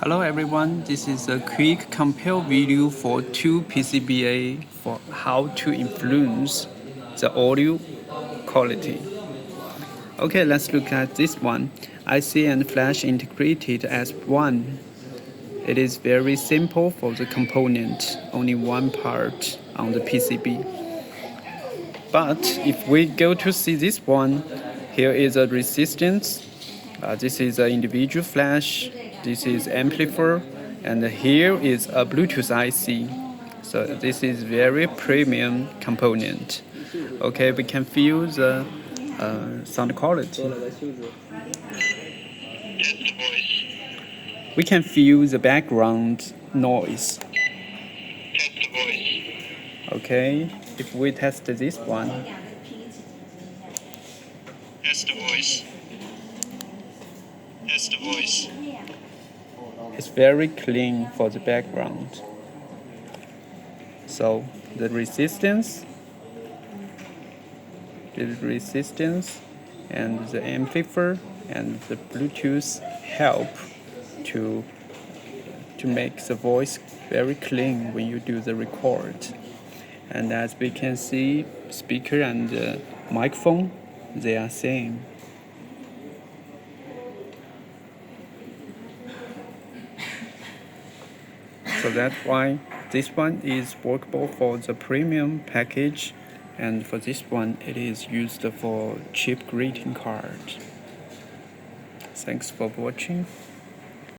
Hello everyone, this is a quick compare video for two PCBA for how to influence the audio quality. Okay, let's look at this one. IC and flash integrated as one. It is very simple for the component, only one part on the PCB. But if we go to see this one, here is a resistance. This is an individual flash. This is amplifier, and here is a Bluetooth IC. So this is very premium component. Okay, we can feel the sound quality. We can feel the background noise. Okay, if we test this one. Test the voice. Test the voice. It's very clean for the background. So the resistance and the amplifier and the Bluetooth help to make the voice very clean when you do the record. And as we can see, speaker and microphone, they are same. So that's why this one is workable for the premium package, and for this one it is used for cheap greeting card. Thanks for watching.